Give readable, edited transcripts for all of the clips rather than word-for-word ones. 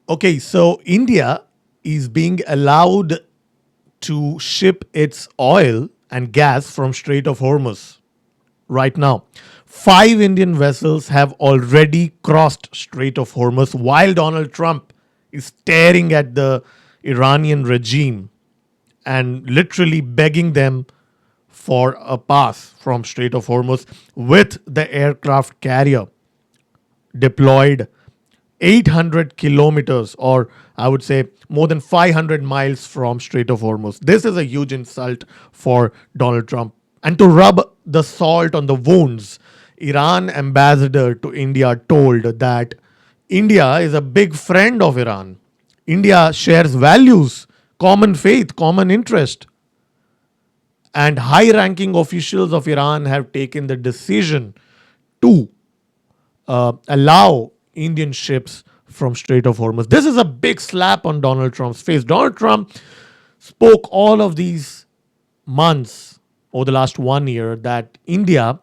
Okay, so India is being allowed to ship its oil and gas from Strait of Hormuz right now. 5 Indian vessels have already crossed Strait of Hormuz while Donald Trump is staring at the Iranian regime and literally begging them for a pass from Strait of Hormuz with the aircraft carrier deployed 800 kilometers, or I would say more than 500 miles from Strait of Hormuz. This is a huge insult for Donald Trump. And to rub the salt on the wounds, Iran ambassador to India told that India is a big friend of Iran. India shares values, common faith, common interest. And high ranking officials of Iran have taken the decision to allow Indian ships from Strait of Hormuz. This is a big slap on Donald Trump's face. Donald Trump spoke all of these months over the last 1 year that India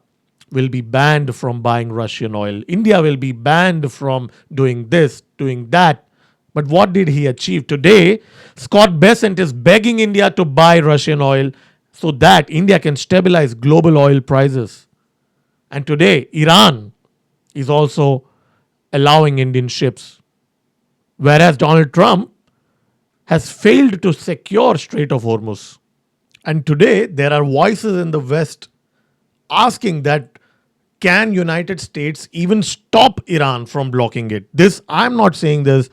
will be banned from buying Russian oil. India will be banned from doing this, doing that. But what did he achieve? Today, Scott Bessent is begging India to buy Russian oil so that India can stabilize global oil prices. And today, Iran is also allowing Indian ships. Whereas Donald Trump has failed to secure Strait of Hormuz. And today there are voices in the West asking that can United States even stop Iran from blocking it? This I'm not saying this.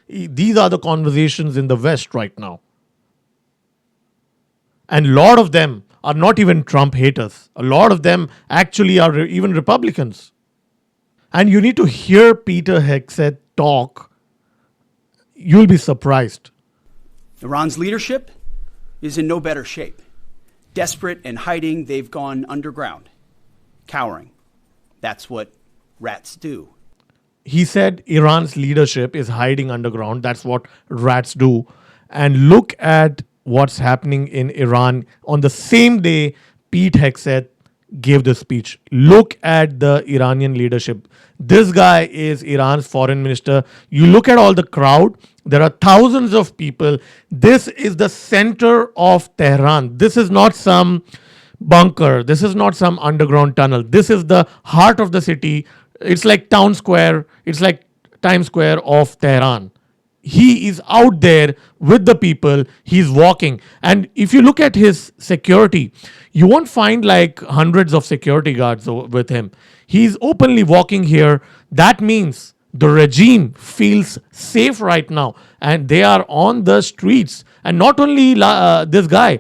These are the conversations in the West right now. And a lot of them are not even Trump haters. A lot of them actually are even Republicans. And you need to hear Peter Hegseth talk. You'll be surprised. Iran's leadership is in no better shape. Desperate and hiding, they've gone underground, cowering. That's what rats do. He said Iran's leadership is hiding underground. That's what rats do. And look at what's happening in Iran on the same day Pete Hegseth gave the speech. Look at the Iranian leadership. This guy is Iran's foreign minister. You look at all the crowd. There are thousands of people. This is the center of Tehran. This is not some bunker. This is not some underground tunnel. This is the heart of the city. It's like town square. It's like Times Square of Tehran. He is out there with the people. He's walking. And if you look at his security, you won't find like hundreds of security guards with him. He's openly walking here. That means the regime feels safe right now. And they are on the streets. And not only this guy,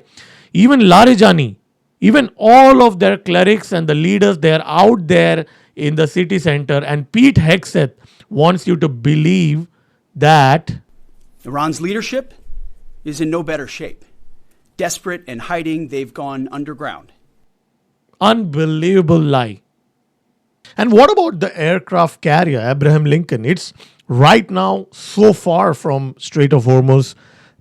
even Larijani, even all of their clerics and the leaders, they're out there in the city center. And Pete Hegseth wants you to believe that Iran's leadership is in no better shape. Desperate and hiding, they've gone underground. Unbelievable lie. And what about the aircraft carrier, Abraham Lincoln? It's right now so far from Strait of Hormuz.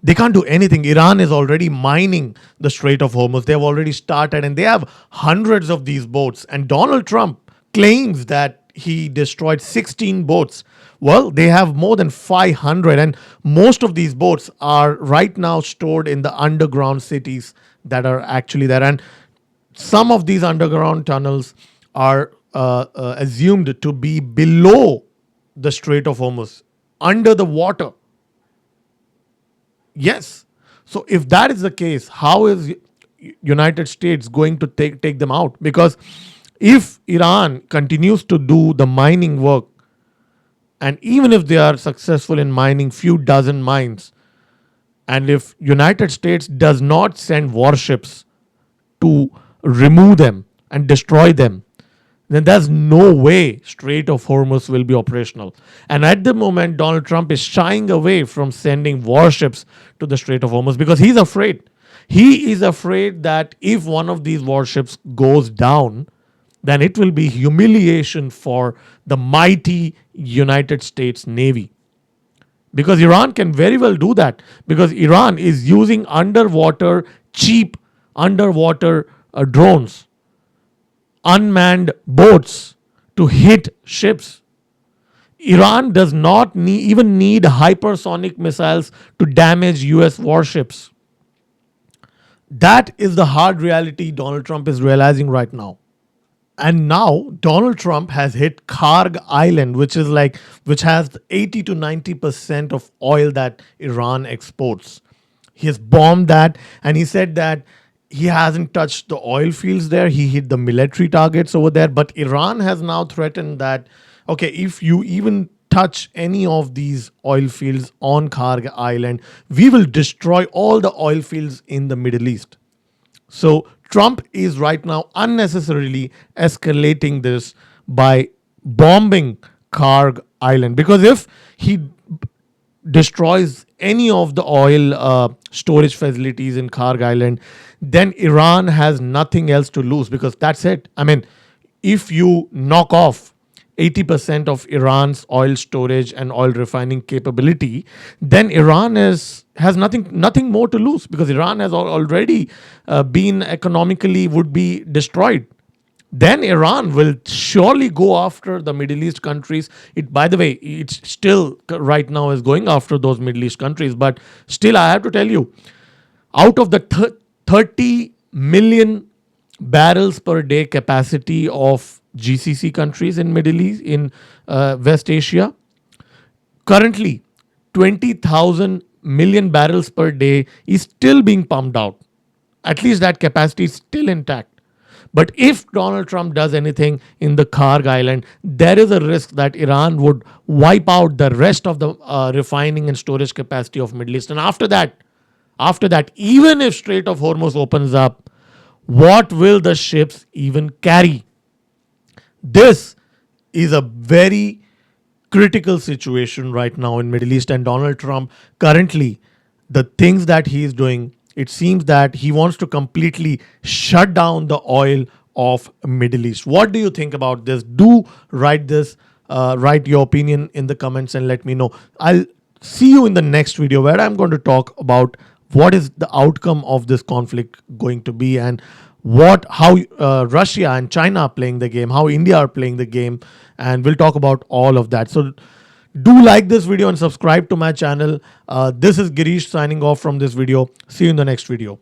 They can't do anything. Iran is already mining the Strait of Hormuz. They've already started and they have hundreds of these boats. And Donald Trump claims that he destroyed 16 boats. Well, they have more than 500, and most of these boats are right now stored in the underground cities that are actually there. And some of these underground tunnels are assumed to be below the Strait of Hormuz, under the water. Yes. So if that is the case, how is United States going to take them out? Because if Iran continues to do the mining work, and even if they are successful in mining few dozen mines, and if United States does not send warships to remove them and destroy them, then there's no way Strait of Hormuz will be operational. And at the moment, Donald Trump is shying away from sending warships to the Strait of Hormuz because he's afraid. He is afraid that if one of these warships goes down, then it will be humiliation for the mighty United States Navy. Because Iran can very well do that. Because Iran is using cheap underwater drones, unmanned boats to hit ships. Iran does not even need hypersonic missiles to damage US warships. That is the hard reality Donald Trump is realizing right now. And now Donald Trump has hit Karg Island, which has 80 to 90% of oil that Iran exports. He has bombed that, and he said that he hasn't touched the oil fields there. He hit the military targets over there. But Iran has now threatened that, okay, if you even touch any of these oil fields on Karg Island, we will destroy all the oil fields in the Middle East. So Trump is right now unnecessarily escalating this by bombing Karg Island, because if he destroys any of the oil storage facilities in Karg Island, then Iran has nothing else to lose, because that's it. I mean, if you knock off 80% of Iran's oil storage and oil refining capability, then Iran has nothing more to lose, because Iran has already been economically would be destroyed. Then Iran will surely go after the Middle East countries. It, by the way, it's still right now is going after those Middle East countries, but still, I have to tell you, out of the 30 million barrels per day capacity of GCC countries in Middle East, in West Asia, currently 20,000 million barrels per day is still being pumped out. At least that capacity is still intact. But if Donald Trump does anything in the Karg Island, there is a risk that Iran would wipe out the rest of the refining and storage capacity of Middle East. And after that, even if Strait of Hormuz opens up, what will the ships even carry? This is a very critical situation right now in Middle East, and Donald Trump currently, the things that he is doing, it seems that he wants to completely shut down the oil of Middle East. What do you think about this? Do write your opinion in the comments and let me know. I'll see you in the next video, where I'm going to talk about what is the outcome of this conflict going to be, and how Russia and China are playing the game, how India are playing the game, and we'll talk about all of that. So do like this video and subscribe to my channel. This is Girish signing off from this video. See you in the next video.